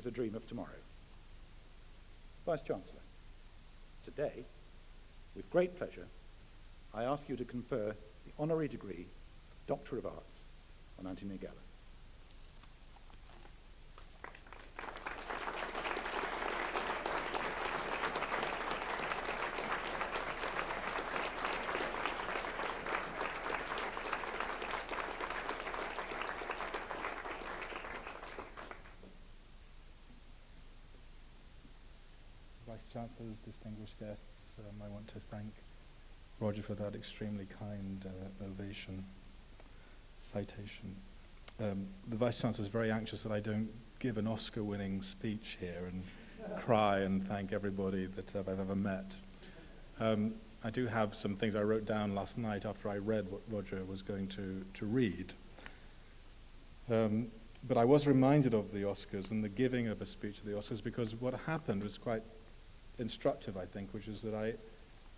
is a dream of tomorrow. Vice-Chancellor, today, with great pleasure, I ask you to confer the Honorary Degree of Doctor of Arts on Anthony Minghella. Vice-Chancellors, distinguished guests, I want to thank Roger for that extremely kind citation. The Vice-Chancellor is very anxious that I don't give an Oscar-winning speech here and cry and thank everybody that I've ever met. I do have some things I wrote down last night after I read what Roger was going to read. But I was reminded of the Oscars and the giving of a speech at the Oscars, because what happened was quite instructive, I think, which is that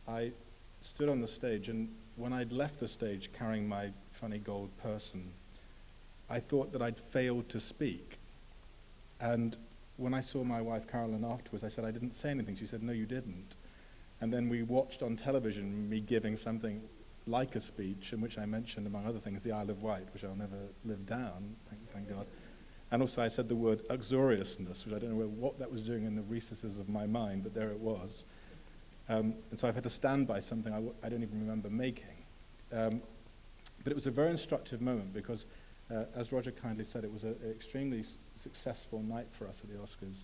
I stood on the stage, and when I'd left the stage carrying my funny gold person, I thought that I'd failed to speak. And when I saw my wife Carolyn afterwards, I said, I didn't say anything. She said, no, you didn't. And then we watched on television me giving something like a speech, in which I mentioned, among other things, the Isle of Wight, which I'll never live down, thank God. And also I said the word uxoriousness, which I don't know what that was doing in the recesses of my mind, but there it was. And so I've had to stand by something I don't even remember making. But it was a very instructive moment, because, as Roger kindly said, it was an extremely successful night for us at the Oscars.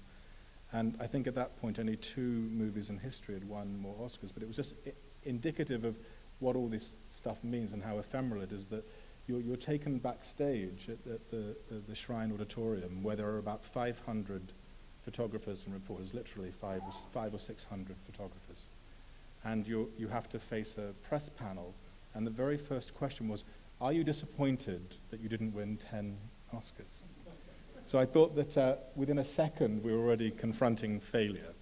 And I think at that point only 2 movies in history had won more Oscars, but it was just indicative of what all this stuff means and how ephemeral it is, that you're taken backstage at the Shrine Auditorium, where there are about 500 photographers and reporters, literally 500 or 600 photographers. And you have to face a press panel, and the very first question was, are you disappointed that you didn't win 10 Oscars? So I thought that within a second we were already confronting failure.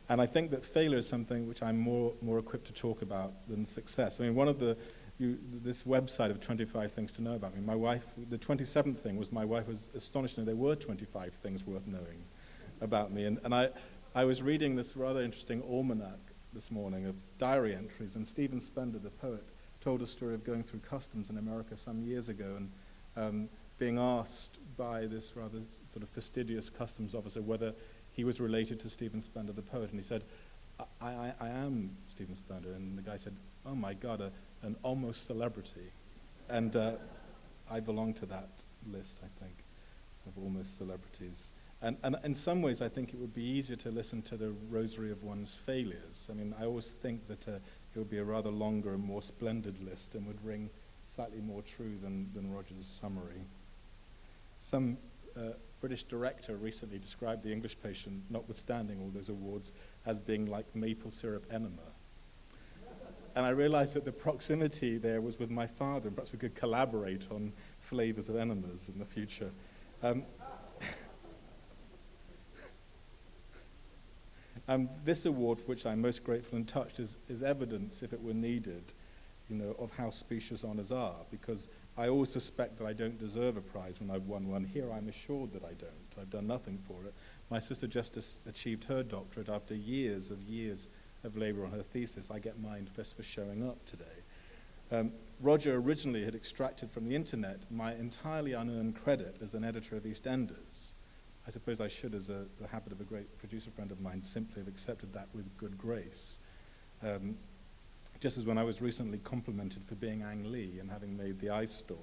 And I think that failure is something which I'm more equipped to talk about than success. I mean, one of this website of 25 things to know about me, my wife, the 27th thing was my wife was astonished that there were 25 things worth knowing about me. And I was reading this rather interesting almanac this morning of diary entries, and Stephen Spender, the poet, told a story of going through customs in America some years ago and being asked by this rather sort of fastidious customs officer whether he was related to Stephen Spender, the poet, and he said, I am Stephen Spender. And the guy said, oh my God, an almost celebrity. And I belong to that list, I think, of almost celebrities. And in some ways, I think it would be easier to listen to the rosary of one's failures. I mean, I always think that it would be a rather longer and more splendid list and would ring slightly more true than Roger's summary. Some British director recently described The English Patient, notwithstanding all those awards, as being like maple syrup enema. And I realized that the proximity there was with my father, and perhaps we could collaborate on flavors of enemas in the future. This award, for which I'm most grateful and touched, is evidence, if it were needed, of how specious honors are, because I always suspect that I don't deserve a prize when I've won one. Here I'm assured that I don't. I've done nothing for it. My sister just achieved her doctorate after years of labor on her thesis. I get mine just for showing up today. Roger originally had extracted from the internet my entirely unearned credit as an editor of EastEnders. I suppose I should, as the habit of a great producer friend of mine, simply have accepted that with good grace. Just as when I was recently complimented for being Ang Lee and having made The Ice Storm.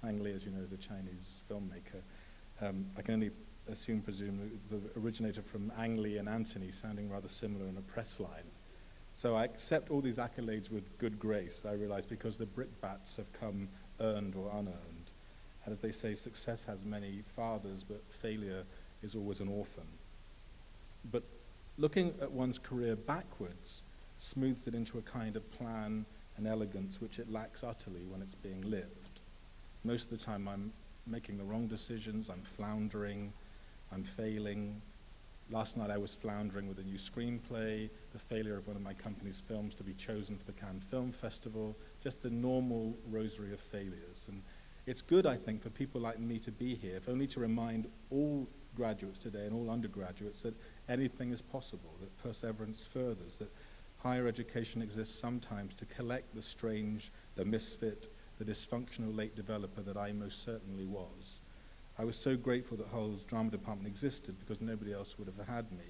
Ang Lee, as you know, is a Chinese filmmaker. I can only presume that it originated from Ang Lee and Anthony sounding rather similar in a press line. So I accept all these accolades with good grace, I realize, because the brickbats have come earned or unearned. And as they say, success has many fathers, but failure is always an orphan. But looking at one's career backwards smooths it into a kind of plan and elegance which it lacks utterly when it's being lived. Most of the time I'm making the wrong decisions, I'm floundering, I'm failing. Last night I was floundering with a new screenplay, the failure of one of my company's films to be chosen for the Cannes Film Festival, just the normal rosary of failures. And it's good, I think, for people like me to be here, if only to remind all graduates today and all undergraduates that anything is possible, that perseverance furthers, that higher education exists sometimes to collect the strange, the misfit, the dysfunctional late developer that I most certainly was. I was so grateful that Hull's drama department existed because nobody else would have had me.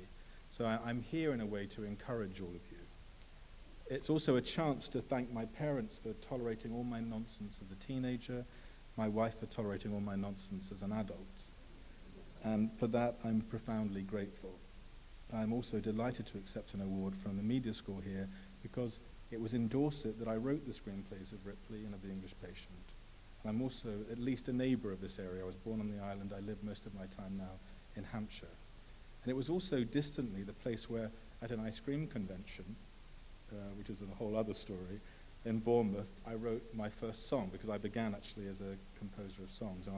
So I'm here in a way to encourage all of you. It's also a chance to thank my parents for tolerating all my nonsense as a teenager, my wife for tolerating all my nonsense as an adult. And for that, I'm profoundly grateful. I'm also delighted to accept an award from the media school here because it was in Dorset that I wrote the screenplays of Ripley and of The English Patient. And I'm also at least a neighbour of this area. I was born on the island. I live most of my time now in Hampshire. And it was also distantly the place where, at an ice cream convention, which is a whole other story, in Bournemouth, I wrote my first song because I began actually as a composer of songs. And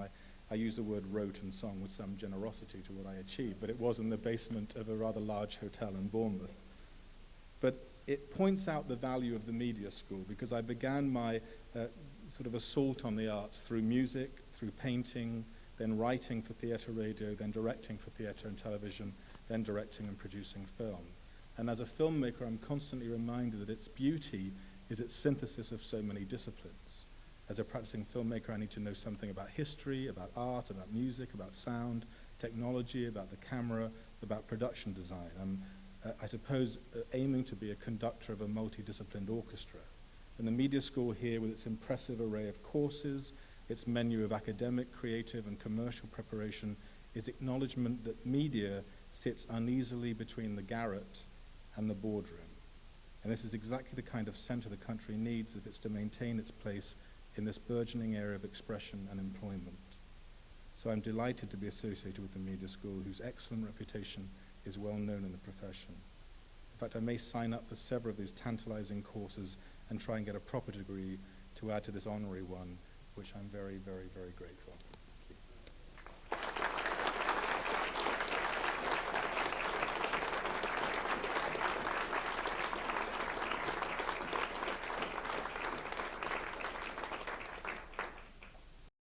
I use the word wrote and song with some generosity to what I achieved, but it was in the basement of a rather large hotel in Bournemouth. But it points out the value of the media school because I began my sort of assault on the arts through music, through painting, then writing for theatre, radio, then directing for theatre and television, then directing and producing film. And as a filmmaker, I'm constantly reminded that its beauty is its synthesis of so many disciplines. As a practicing filmmaker, I need to know something about history, about art, about music, about sound, technology, about the camera, about production design. I'm, I suppose, aiming to be a conductor of a multidisciplined orchestra. And the media school here, with its impressive array of courses, its menu of academic, creative, and commercial preparation, is acknowledgement that media sits uneasily between the garret and the boardroom. And this is exactly the kind of center the country needs if it's to maintain its place in this burgeoning area of expression and employment. So I'm delighted to be associated with the media school, whose excellent reputation is well known in the profession. In fact, I may sign up for several of these tantalizing courses and try and get a proper degree to add to this honorary one, which I'm very, very, very grateful.